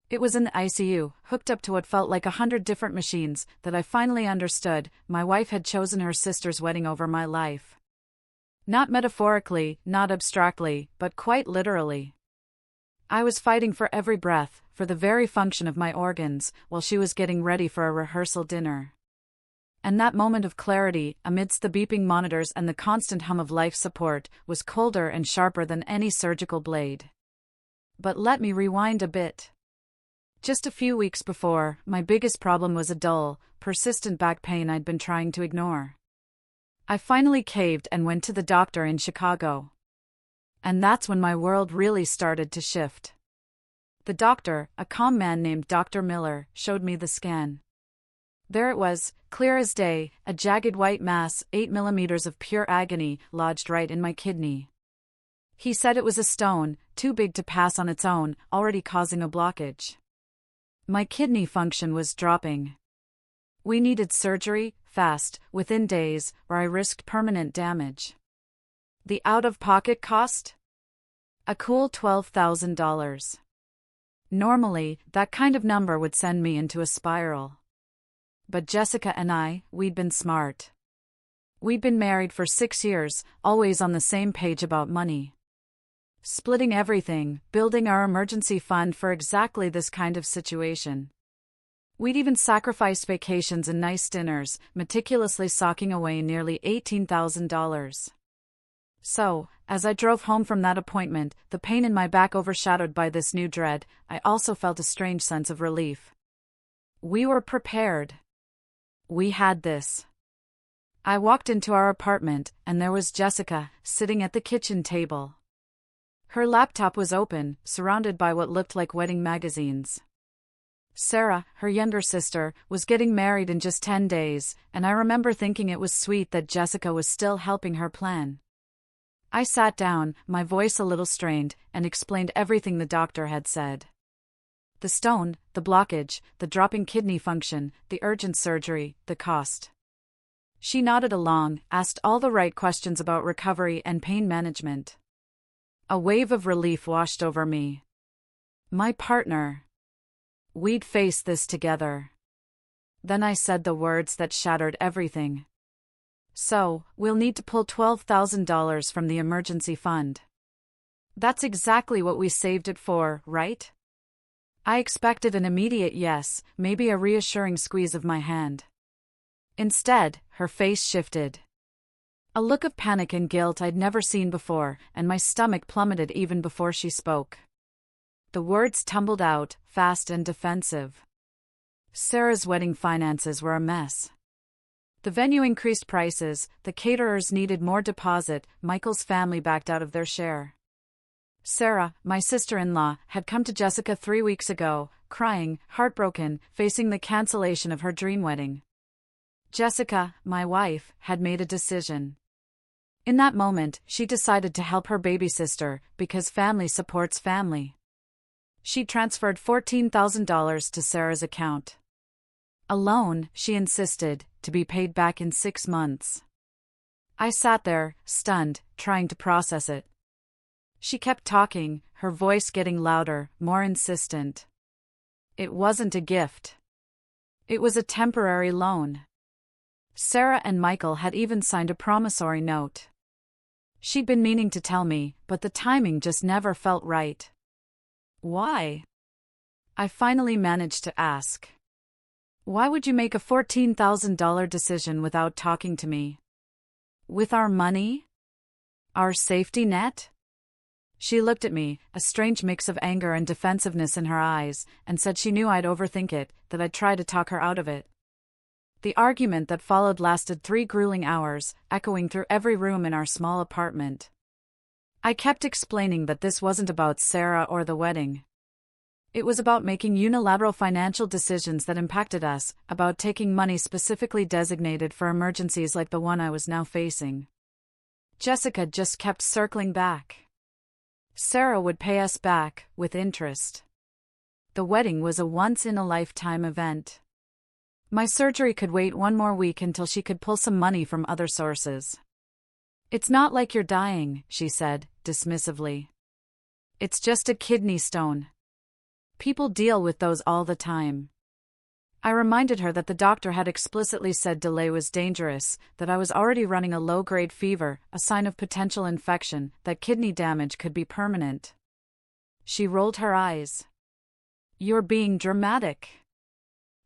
It was in the ICU, hooked up to what felt like 100 different machines, that I finally understood my wife had chosen her sister's wedding over my life. Not metaphorically, not abstractly, but quite literally. I was fighting for every breath, for the very function of my organs, while she was getting ready for a rehearsal dinner. And that moment of clarity, amidst the beeping monitors and the constant hum of life support, was colder and sharper than any surgical blade. But let me rewind a bit. Just a few weeks before, my biggest problem was a dull, persistent back pain I'd been trying to ignore. I finally caved and went to the doctor in Chicago. And that's when my world really started to shift. The doctor, a calm man named Dr. Miller, showed me the scan. There it was, clear as day, a jagged white mass, 8 millimeters of pure agony, lodged right in my kidney. He said it was a stone, too big to pass on its own, already causing a blockage. My kidney function was dropping. We needed surgery, fast, within days, or I risked permanent damage. The out-of-pocket cost? A cool $12,000. Normally, that kind of number would send me into a spiral. But Jessica and we'd been smart. We'd been married for 6 years, always on the same page about money. Splitting everything, building our emergency fund for exactly this kind of situation. We'd even sacrificed vacations and nice dinners, meticulously socking away nearly $18,000. So, as I drove home from that appointment, the pain in my back overshadowed by this new dread, I also felt a strange sense of relief. We were prepared. We had this. I walked into our apartment, and there was Jessica, sitting at the kitchen table. Her laptop was open, surrounded by what looked like wedding magazines. Sarah, her younger sister, was getting married in just 10 days, and I remember thinking it was sweet that Jessica was still helping her plan. I sat down, my voice a little strained, and explained everything the doctor had said. The stone, the blockage, the dropping kidney function, the urgent surgery, the cost. She nodded along, asked all the right questions about recovery and pain management. A wave of relief washed over me. My partner. We'd face this together. Then I said the words that shattered everything. So, we'll need to pull $12,000 from the emergency fund. That's exactly what we saved it for, right? I expected an immediate yes, maybe a reassuring squeeze of my hand. Instead, her face shifted. A look of panic and guilt I'd never seen before, and my stomach plummeted even before she spoke. The words tumbled out, fast and defensive. Sarah's wedding finances were a mess. The venue increased prices, the caterers needed more deposit, Michael's family backed out of their share. Sarah, my sister-in-law, had come to Jessica 3 weeks ago, crying, heartbroken, facing the cancellation of her dream wedding. Jessica, my wife, had made a decision. In that moment, she decided to help her baby sister, because family supports family. She transferred $14,000 to Sarah's account. A loan, she insisted, to be paid back in 6 months. I sat there, stunned, trying to process it. She kept talking, her voice getting louder, more insistent. It wasn't a gift. It was a temporary loan. Sarah and Michael had even signed a promissory note. She'd been meaning to tell me, but the timing just never felt right. Why? I finally managed to ask. Why would you make a $14,000 decision without talking to me? With our money? Our safety net? She looked at me, a strange mix of anger and defensiveness in her eyes, and said she knew I'd overthink it, that I'd try to talk her out of it. The argument that followed lasted 3 grueling hours, echoing through every room in our small apartment. I kept explaining that this wasn't about Sarah or the wedding. It was about making unilateral financial decisions that impacted us, about taking money specifically designated for emergencies like the one I was now facing. Jessica just kept circling back. Sarah would pay us back, with interest. The wedding was a once-in-a-lifetime event. My surgery could wait 1 more week until she could pull some money from other sources. It's not like you're dying, she said, dismissively. It's just a kidney stone. People deal with those all the time. I reminded her that the doctor had explicitly said delay was dangerous, that I was already running a low-grade fever, a sign of potential infection, that kidney damage could be permanent. She rolled her eyes. "You're being dramatic.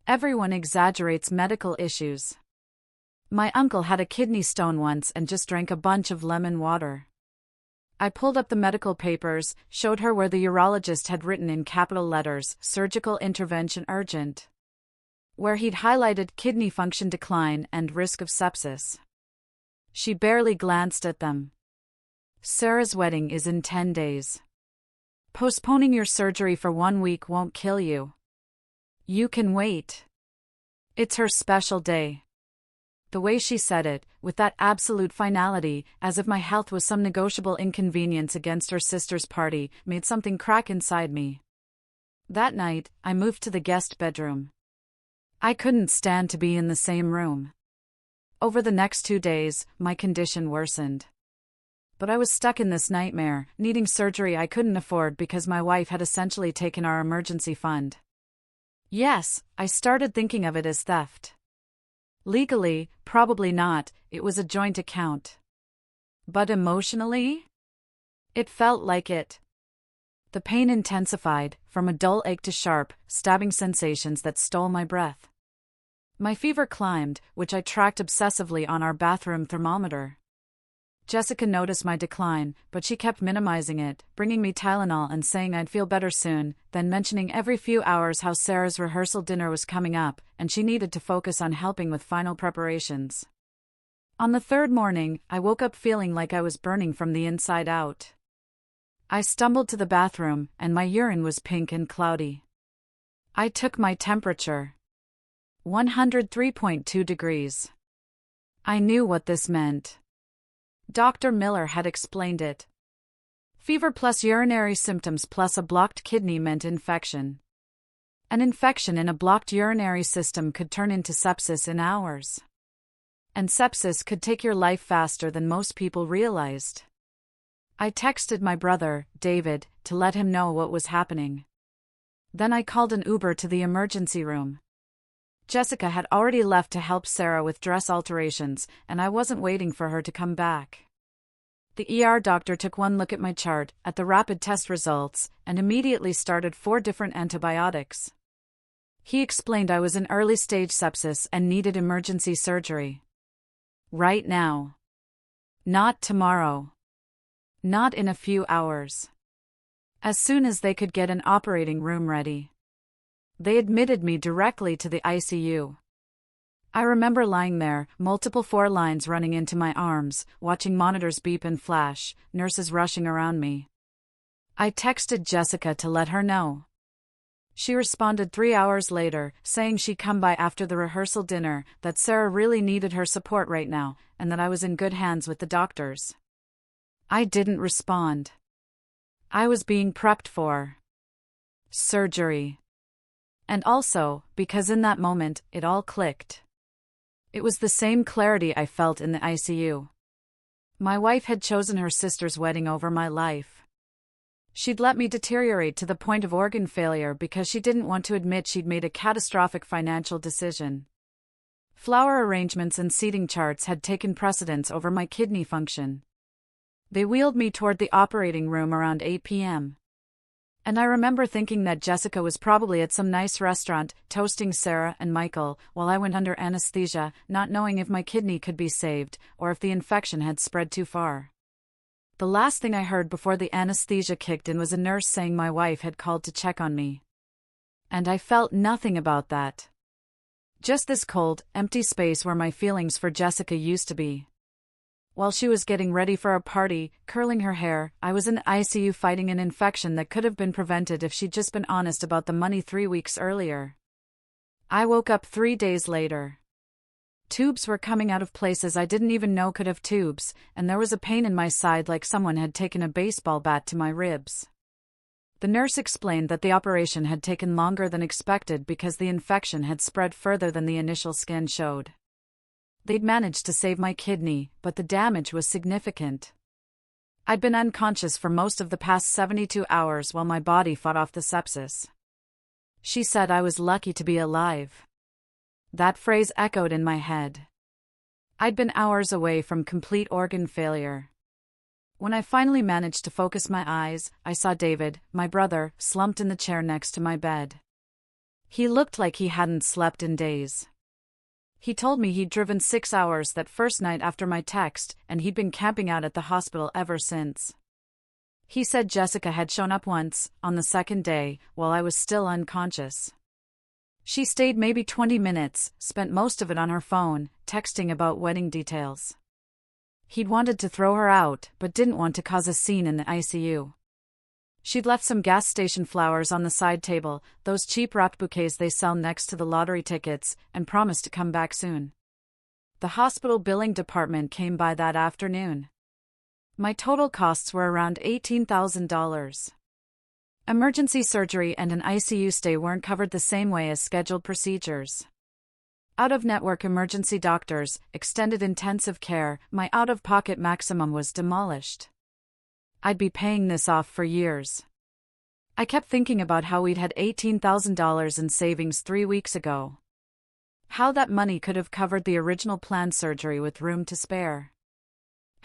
Everyone exaggerates medical issues. My uncle had a kidney stone once and just drank a bunch of lemon water." I pulled up the medical papers, showed her where the urologist had written in capital letters, "Surgical intervention urgent," where he'd highlighted kidney function decline and risk of sepsis. She barely glanced at them. "Sarah's wedding is in 10 days. Postponing your surgery for 1 week won't kill you. You can wait. It's her special day." The way she said it, with that absolute finality, as if my health was some negotiable inconvenience against her sister's party, made something crack inside me. That night, I moved to the guest bedroom. I couldn't stand to be in the same room. Over the next 2 days, my condition worsened. But I was stuck in this nightmare, needing surgery I couldn't afford because my wife had essentially taken our emergency fund. Yes, I started thinking of it as theft. Legally, probably not, it was a joint account. But emotionally? It felt like it. The pain intensified, from a dull ache to sharp, stabbing sensations that stole my breath. My fever climbed, which I tracked obsessively on our bathroom thermometer. Jessica noticed my decline, but she kept minimizing it, bringing me Tylenol and saying I'd feel better soon, then mentioning every few hours how Sarah's rehearsal dinner was coming up, and she needed to focus on helping with final preparations. On the third morning, I woke up feeling like I was burning from the inside out. I stumbled to the bathroom, and my urine was pink and cloudy. I took my temperature. 103.2 degrees. I knew what this meant. Dr. Miller had explained it. Fever plus urinary symptoms plus a blocked kidney meant infection. An infection in a blocked urinary system could turn into sepsis in hours. And sepsis could take your life faster than most people realized. I texted my brother, David, to let him know what was happening. Then I called an Uber to the emergency room. Jessica had already left to help Sarah with dress alterations, and I wasn't waiting for her to come back. The ER doctor took one look at my chart, at the rapid test results, and immediately started 4 different antibiotics. He explained I was in early-stage sepsis and needed emergency surgery. Right now. Not tomorrow. Not in a few hours. As soon as they could get an operating room ready. They admitted me directly to the ICU. I remember lying there, multiple 4 lines running into my arms, watching monitors beep and flash, nurses rushing around me. I texted Jessica to let her know. She responded 3 hours later, saying she'd come by after the rehearsal dinner, that Sarah really needed her support right now, and that I was in good hands with the doctors. I didn't respond. I was being prepped for surgery. And also, because in that moment, it all clicked. It was the same clarity I felt in the ICU. My wife had chosen her sister's wedding over my life. She'd let me deteriorate to the point of organ failure because she didn't want to admit she'd made a catastrophic financial decision. Flower arrangements and seating charts had taken precedence over my kidney function. They wheeled me toward the operating room around 8 p.m. And I remember thinking that Jessica was probably at some nice restaurant, toasting Sarah and Michael, while I went under anesthesia, not knowing if my kidney could be saved, or if the infection had spread too far. The last thing I heard before the anesthesia kicked in was a nurse saying my wife had called to check on me. And I felt nothing about that. Just this cold, empty space where my feelings for Jessica used to be. While she was getting ready for a party, curling her hair, I was in the ICU fighting an infection that could have been prevented if she'd just been honest about the money 3 weeks earlier. I woke up 3 days later. Tubes were coming out of places I didn't even know could have tubes, and there was a pain in my side like someone had taken a baseball bat to my ribs. The nurse explained that the operation had taken longer than expected because the infection had spread further than the initial scan showed. They'd managed to save my kidney, but the damage was significant. I'd been unconscious for most of the past 72 hours while my body fought off the sepsis. She said I was lucky to be alive. That phrase echoed in my head. I'd been hours away from complete organ failure. When I finally managed to focus my eyes, I saw David, my brother, slumped in the chair next to my bed. He looked like he hadn't slept in days. He told me he'd driven 6 hours that first night after my text, and he'd been camping out at the hospital ever since. He said Jessica had shown up once, on the second day, while I was still unconscious. She stayed maybe 20 minutes, spent most of it on her phone, texting about wedding details. He'd wanted to throw her out, but didn't want to cause a scene in the ICU. She'd left some gas station flowers on the side table, those cheap wrapped bouquets they sell next to the lottery tickets, and promised to come back soon. The hospital billing department came by that afternoon. My total costs were around $18,000. Emergency surgery and an ICU stay weren't covered the same way as scheduled procedures. Out-of-network emergency doctors, extended intensive care, my out-of-pocket maximum was demolished. I'd be paying this off for years. I kept thinking about how we'd had $18,000 in savings 3 weeks ago. How that money could have covered the original planned surgery with room to spare.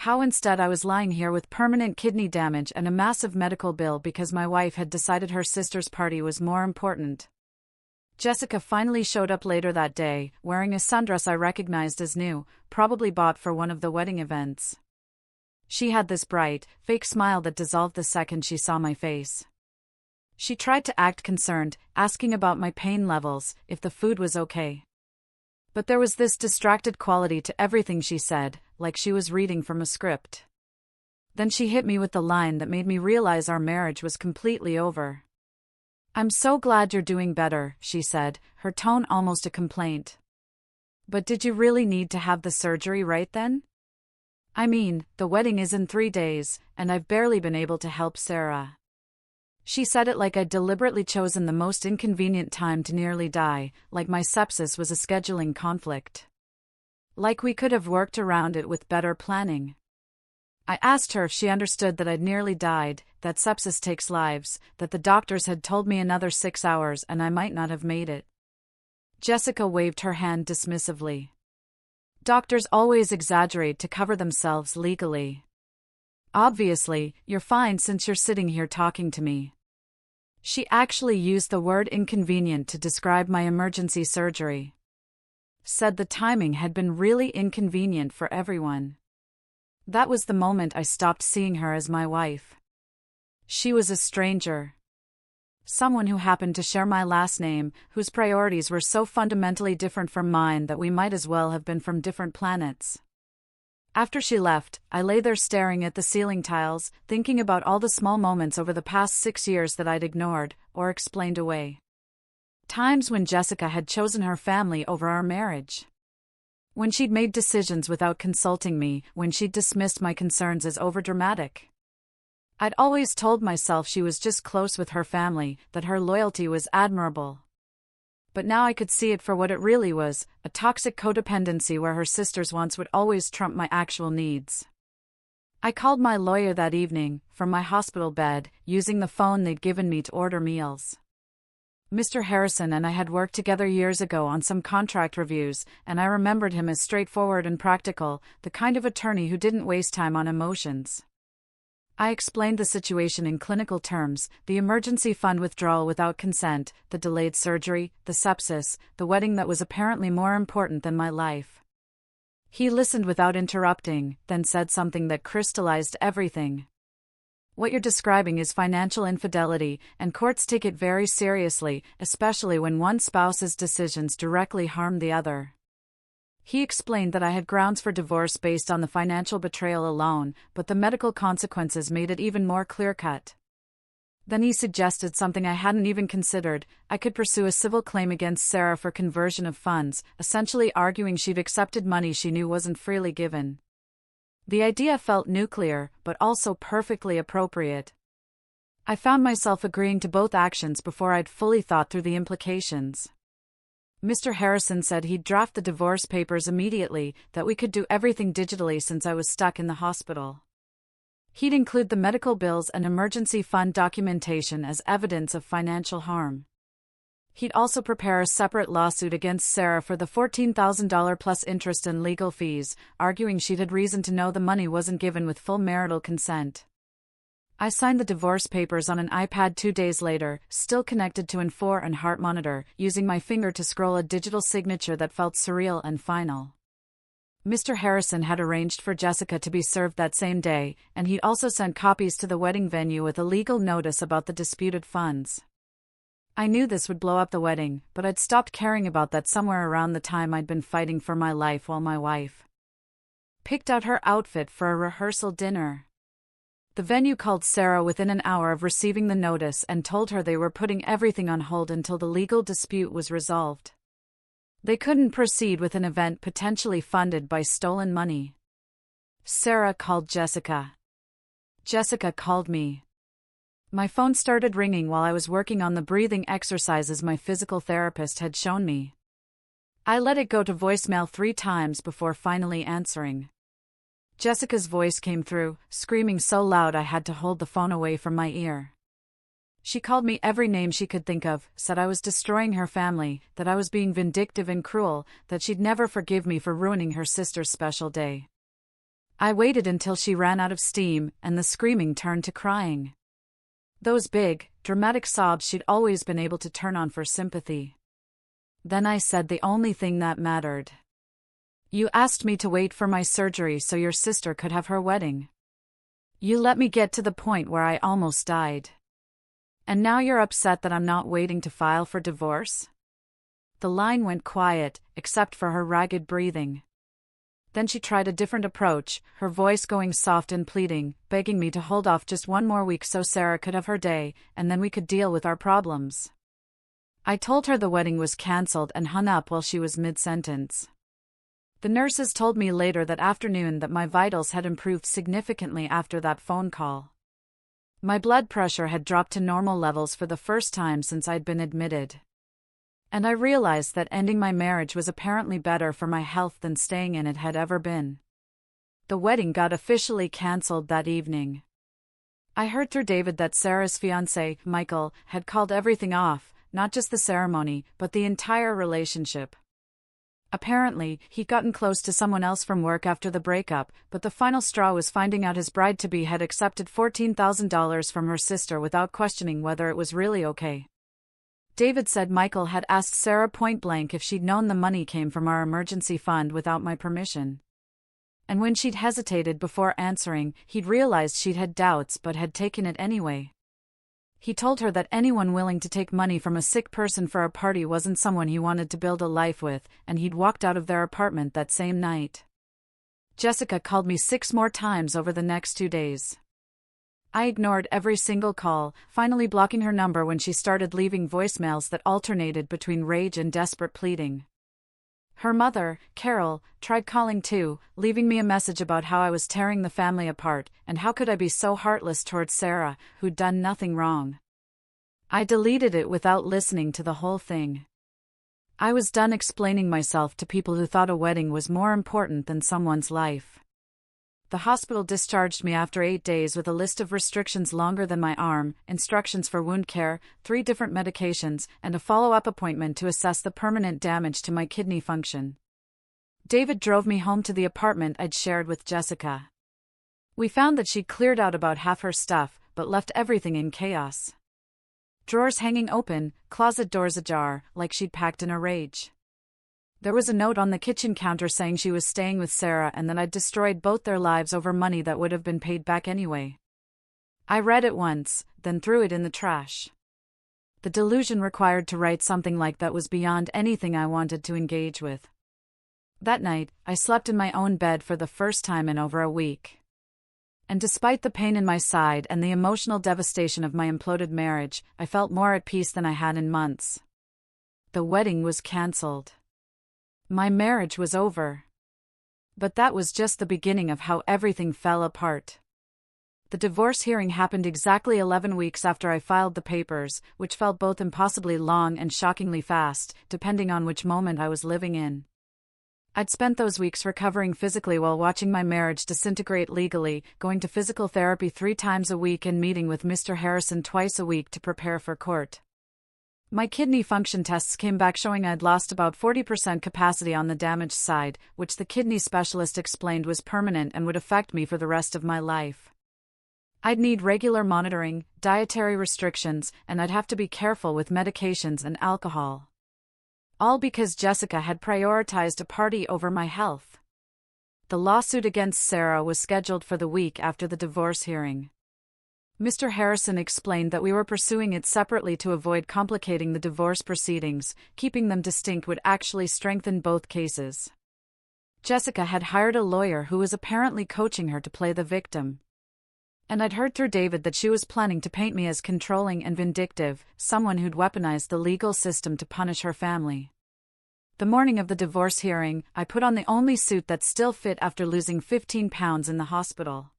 How instead I was lying here with permanent kidney damage and a massive medical bill because my wife had decided her sister's party was more important. Jessica finally showed up later that day, wearing a sundress I recognized as new, probably bought for one of the wedding events. She had this bright, fake smile that dissolved the second she saw my face. She tried to act concerned, asking about my pain levels, if the food was okay. But there was this distracted quality to everything she said, like she was reading from a script. Then she hit me with the line that made me realize our marriage was completely over. "I'm so glad you're doing better," she said, her tone almost a complaint. "But did you really need to have the surgery right then? I mean, the wedding is in 3 days, and I've barely been able to help Sarah." She said it like I'd deliberately chosen the most inconvenient time to nearly die, like my sepsis was a scheduling conflict. Like we could have worked around it with better planning. I asked her if she understood that I'd nearly died, that sepsis takes lives, that the doctors had told me another 6 hours and I might not have made it. Jessica waved her hand dismissively. "Doctors always exaggerate to cover themselves legally. Obviously, you're fine since you're sitting here talking to me." She actually used the word inconvenient to describe my emergency surgery. Said the timing had been really inconvenient for everyone. That was the moment I stopped seeing her as my wife. She was a stranger. Someone who happened to share my last name, whose priorities were so fundamentally different from mine that we might as well have been from different planets. After she left, I lay there staring at the ceiling tiles, thinking about all the small moments over the past 6 years that I'd ignored, or explained away. Times when Jessica had chosen her family over our marriage. When she'd made decisions without consulting me, when she'd dismissed my concerns as overdramatic. I'd always told myself she was just close with her family, that her loyalty was admirable. But now I could see it for what it really was, a toxic codependency where her sister's wants would always trump my actual needs. I called my lawyer that evening, from my hospital bed, using the phone they'd given me to order meals. Mr. Harrison and I had worked together years ago on some contract reviews, and I remembered him as straightforward and practical, the kind of attorney who didn't waste time on emotions. I explained the situation in clinical terms, the emergency fund withdrawal without consent, the delayed surgery, the sepsis, the wedding that was apparently more important than my life. He listened without interrupting, then said something that crystallized everything. "What you're describing is financial infidelity, and courts take it very seriously, especially when one spouse's decisions directly harm the other." He explained that I had grounds for divorce based on the financial betrayal alone, but the medical consequences made it even more clear-cut. Then he suggested something I hadn't even considered: I could pursue a civil claim against Sarah for conversion of funds, essentially arguing she'd accepted money she knew wasn't freely given. The idea felt nuclear, but also perfectly appropriate. I found myself agreeing to both actions before I'd fully thought through the implications. Mr. Harrison said he'd draft the divorce papers immediately, that we could do everything digitally since I was stuck in the hospital. He'd include the medical bills and emergency fund documentation as evidence of financial harm. He'd also prepare a separate lawsuit against Sarah for the $14,000 plus interest and legal fees, arguing she'd had reason to know the money wasn't given with full marital consent. I signed the divorce papers on an iPad 2 days later, still connected to an Infor and heart monitor, using my finger to scroll a digital signature that felt surreal and final. Mr. Harrison had arranged for Jessica to be served that same day, and he'd also sent copies to the wedding venue with a legal notice about the disputed funds. I knew this would blow up the wedding, but I'd stopped caring about that somewhere around the time I'd been fighting for my life while my wife picked out her outfit for a rehearsal dinner. The venue called Sarah within an hour of receiving the notice and told her they were putting everything on hold until the legal dispute was resolved. They couldn't proceed with an event potentially funded by stolen money. Sarah called Jessica. Jessica called me. My phone started ringing while I was working on the breathing exercises my physical therapist had shown me. I let it go to voicemail 3 times before finally answering. Jessica's voice came through, screaming so loud I had to hold the phone away from my ear. She called me every name she could think of, said I was destroying her family, that I was being vindictive and cruel, that she'd never forgive me for ruining her sister's special day. I waited until she ran out of steam, and the screaming turned to crying. Those big, dramatic sobs she'd always been able to turn on for sympathy. Then I said the only thing that mattered. You asked me to wait for my surgery so your sister could have her wedding. You let me get to the point where I almost died. And now you're upset that I'm not waiting to file for divorce? The line went quiet, except for her ragged breathing. Then she tried a different approach, her voice going soft and pleading, begging me to hold off just 1 more week so Sarah could have her day, and then we could deal with our problems. I told her the wedding was cancelled and hung up while she was mid-sentence. The nurses told me later that afternoon that my vitals had improved significantly after that phone call. My blood pressure had dropped to normal levels for the first time since I'd been admitted. And I realized that ending my marriage was apparently better for my health than staying in it had ever been. The wedding got officially cancelled that evening. I heard through David that Sarah's fiancé, Michael, had called everything off, not just the ceremony, but the entire relationship. Apparently, he'd gotten close to someone else from work after the breakup, but the final straw was finding out his bride-to-be had accepted $14,000 from her sister without questioning whether it was really okay. David said Michael had asked Sarah point-blank if she'd known the money came from our emergency fund without my permission. And when she'd hesitated before answering, he'd realized she'd had doubts but had taken it anyway. He told her that anyone willing to take money from a sick person for a party wasn't someone he wanted to build a life with, and he'd walked out of their apartment that same night. Jessica called me 6 more times over the next 2 days. I ignored every single call, finally blocking her number when she started leaving voicemails that alternated between rage and desperate pleading. Her mother, Carol, tried calling too, leaving me a message about how I was tearing the family apart, and how could I be so heartless towards Sarah, who'd done nothing wrong. I deleted it without listening to the whole thing. I was done explaining myself to people who thought a wedding was more important than someone's life. The hospital discharged me after 8 days with a list of restrictions longer than my arm, instructions for wound care, 3 different medications, and a follow-up appointment to assess the permanent damage to my kidney function. David drove me home to the apartment I'd shared with Jessica. We found that she'd cleared out about half her stuff, but left everything in chaos. Drawers hanging open, closet doors ajar, like she'd packed in a rage. There was a note on the kitchen counter saying she was staying with Sarah and that I'd destroyed both their lives over money that would have been paid back anyway. I read it once, then threw it in the trash. The delusion required to write something like that was beyond anything I wanted to engage with. That night, I slept in my own bed for the first time in over a week. And despite the pain in my side and the emotional devastation of my imploded marriage, I felt more at peace than I had in months. The wedding was cancelled. My marriage was over. But that was just the beginning of how everything fell apart. The divorce hearing happened exactly 11 weeks after I filed the papers, which felt both impossibly long and shockingly fast, depending on which moment I was living in. I'd spent those weeks recovering physically while watching my marriage disintegrate legally, going to physical therapy 3 times a week and meeting with Mr. Harrison twice a week to prepare for court. My kidney function tests came back showing I'd lost about 40% capacity on the damaged side, which the kidney specialist explained was permanent and would affect me for the rest of my life. I'd need regular monitoring, dietary restrictions, and I'd have to be careful with medications and alcohol. All because Jessica had prioritized a party over my health. The lawsuit against Sarah was scheduled for the week after the divorce hearing. Mr. Harrison explained that we were pursuing it separately to avoid complicating the divorce proceedings. Keeping them distinct would actually strengthen both cases. Jessica had hired a lawyer who was apparently coaching her to play the victim. And I'd heard through David that she was planning to paint me as controlling and vindictive, someone who'd weaponized the legal system to punish her family. The morning of the divorce hearing, I put on the only suit that still fit after losing 15 pounds in the hospital.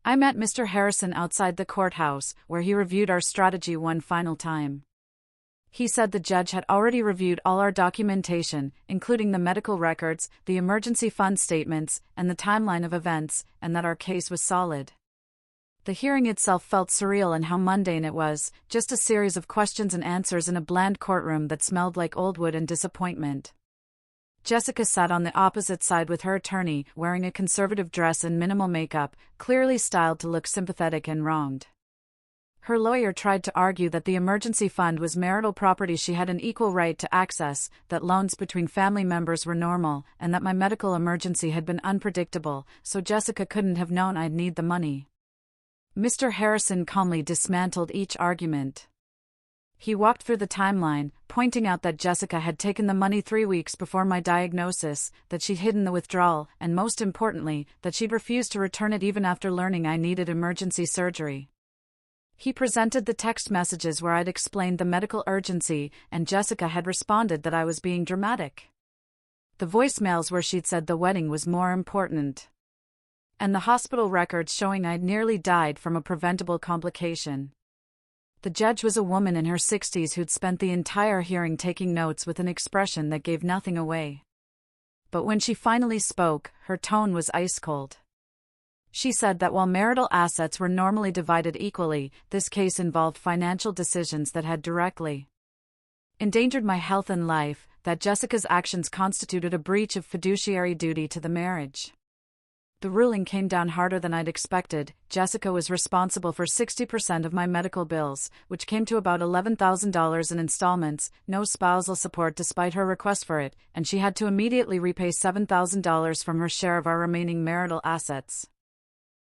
I met Mr. Harrison outside the courthouse, where he reviewed our strategy one final time. He said the judge had already reviewed all our documentation, including the medical records, the emergency fund statements, and the timeline of events, and that our case was solid. The hearing itself felt surreal in how mundane it was, just a series of questions and answers in a bland courtroom that smelled like old wood and disappointment. Jessica sat on the opposite side with her attorney, wearing a conservative dress and minimal makeup, clearly styled to look sympathetic and wronged. Her lawyer tried to argue that the emergency fund was marital property she had an equal right to access, that loans between family members were normal, and that my medical emergency had been unpredictable, so Jessica couldn't have known I'd need the money. Mr. Harrison calmly dismantled each argument. He walked through the timeline, pointing out that Jessica had taken the money 3 weeks before my diagnosis, that she'd hidden the withdrawal, and most importantly, that she'd refused to return it even after learning I needed emergency surgery. He presented the text messages where I'd explained the medical urgency, and Jessica had responded that I was being dramatic. The voicemails where she'd said the wedding was more important. And the hospital records showing I'd nearly died from a preventable complication. The judge was a woman in her 60s who'd spent the entire hearing taking notes with an expression that gave nothing away. But when she finally spoke, her tone was ice cold. She said that while marital assets were normally divided equally, this case involved financial decisions that had directly endangered my health and life, that Jessica's actions constituted a breach of fiduciary duty to the marriage. The ruling came down harder than I'd expected. Jessica was responsible for 60% of my medical bills, which came to about $11,000 in installments, no spousal support despite her request for it, and she had to immediately repay $7,000 from her share of our remaining marital assets.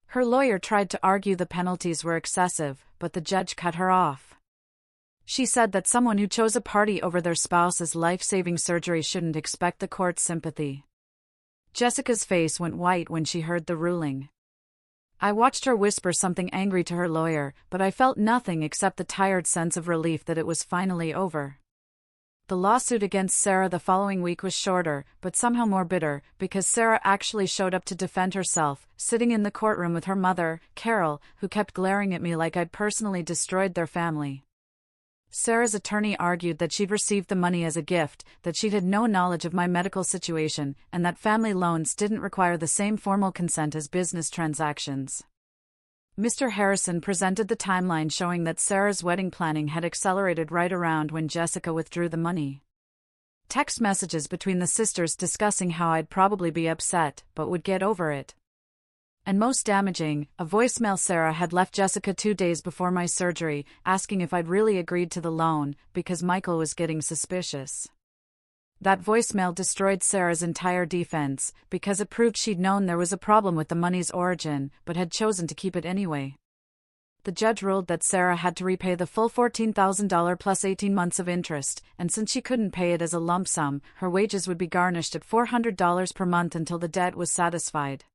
Her lawyer tried to argue the penalties were excessive, but the judge cut her off. She said that someone who chose a party over their spouse's life-saving surgery shouldn't expect the court's sympathy. Jessica's face went white when she heard the ruling. I watched her whisper something angry to her lawyer, but I felt nothing except the tired sense of relief that it was finally over. The lawsuit against Sarah the following week was shorter, but somehow more bitter, because Sarah actually showed up to defend herself, sitting in the courtroom with her mother, Carol, who kept glaring at me like I'd personally destroyed their family. Sarah's attorney argued that she'd received the money as a gift, that she'd had no knowledge of my medical situation, and that family loans didn't require the same formal consent as business transactions. Mr. Harrison presented the timeline showing that Sarah's wedding planning had accelerated right around when Jessica withdrew the money. Text messages between the sisters discussing how I'd probably be upset, but would get over it. And most damaging, a voicemail Sarah had left Jessica 2 days before my surgery, asking if I'd really agreed to the loan, because Michael was getting suspicious. That voicemail destroyed Sarah's entire defense, because it proved she'd known there was a problem with the money's origin, but had chosen to keep it anyway. The judge ruled that Sarah had to repay the full $14,000 plus 18 months of interest, and since she couldn't pay it as a lump sum, her wages would be garnished at $400 per month until the debt was satisfied.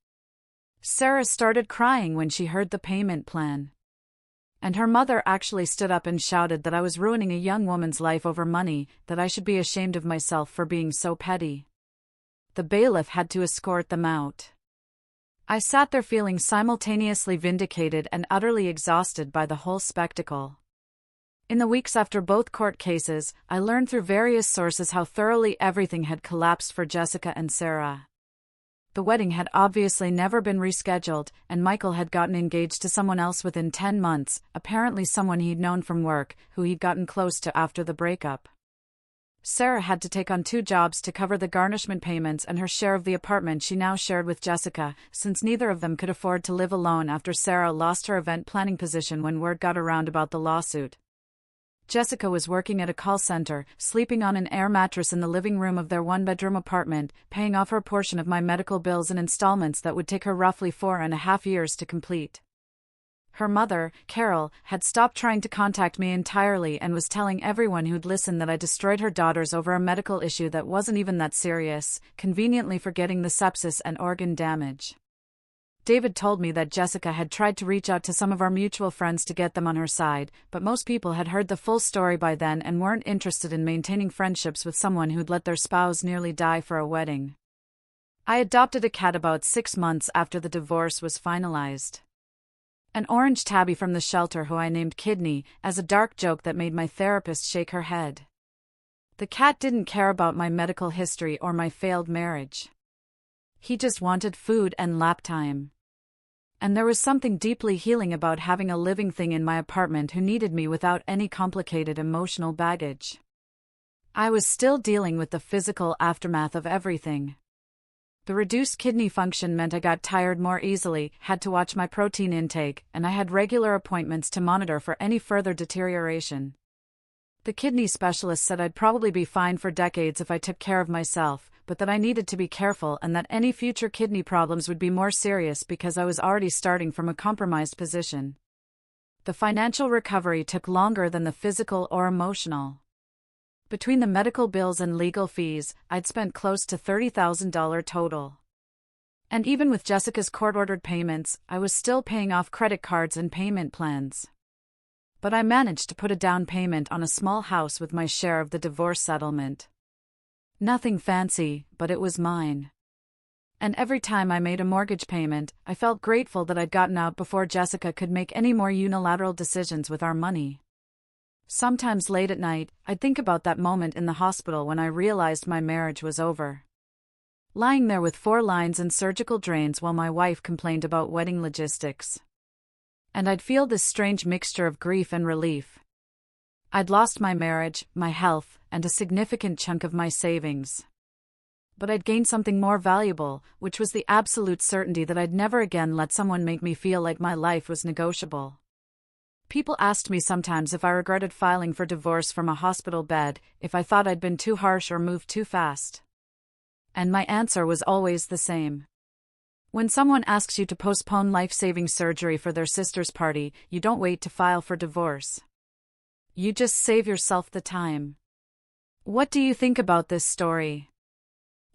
Sarah started crying when she heard the payment plan. And her mother actually stood up and shouted that I was ruining a young woman's life over money, that I should be ashamed of myself for being so petty. The bailiff had to escort them out. I sat there feeling simultaneously vindicated and utterly exhausted by the whole spectacle. In the weeks after both court cases, I learned through various sources how thoroughly everything had collapsed for Jessica and Sarah. The wedding had obviously never been rescheduled, and Michael had gotten engaged to someone else within 10 months, apparently someone he'd known from work, who he'd gotten close to after the breakup. Sarah had to take on 2 jobs to cover the garnishment payments and her share of the apartment she now shared with Jessica, since neither of them could afford to live alone after Sarah lost her event planning position when word got around about the lawsuit. Jessica was working at a call center, sleeping on an air mattress in the living room of their 1-bedroom apartment, paying off her portion of my medical bills in installments that would take her roughly 4.5 years to complete. Her mother, Carol, had stopped trying to contact me entirely and was telling everyone who'd listen that I destroyed her daughters over a medical issue that wasn't even that serious, conveniently forgetting the sepsis and organ damage. David told me that Jessica had tried to reach out to some of our mutual friends to get them on her side, but most people had heard the full story by then and weren't interested in maintaining friendships with someone who'd let their spouse nearly die for a wedding. I adopted a cat about 6 months after the divorce was finalized. An orange tabby from the shelter who I named Kidney, as a dark joke that made my therapist shake her head. The cat didn't care about my medical history or my failed marriage. He just wanted food and lap time. And there was something deeply healing about having a living thing in my apartment who needed me without any complicated emotional baggage. I was still dealing with the physical aftermath of everything. The reduced kidney function meant I got tired more easily, had to watch my protein intake, and I had regular appointments to monitor for any further deterioration. The kidney specialist said I'd probably be fine for decades if I took care of myself, but that I needed to be careful and that any future kidney problems would be more serious because I was already starting from a compromised position. The financial recovery took longer than the physical or emotional. Between the medical bills and legal fees, I'd spent close to $30,000 total. And even with Jessica's court-ordered payments, I was still paying off credit cards and payment plans. But I managed to put a down payment on a small house with my share of the divorce settlement. Nothing fancy, but it was mine. And every time I made a mortgage payment, I felt grateful that I'd gotten out before Jessica could make any more unilateral decisions with our money. Sometimes late at night, I'd think about that moment in the hospital when I realized my marriage was over. Lying there with 4 lines and surgical drains while my wife complained about wedding logistics. And I'd feel this strange mixture of grief and relief. I'd lost my marriage, my health, and a significant chunk of my savings. But I'd gained something more valuable, which was the absolute certainty that I'd never again let someone make me feel like my life was negotiable. People asked me sometimes if I regretted filing for divorce from a hospital bed, if I thought I'd been too harsh or moved too fast. And my answer was always the same. When someone asks you to postpone life-saving surgery for their sister's party, you don't wait to file for divorce. You just save yourself the time. What do you think about this story?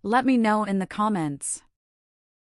Let me know in the comments.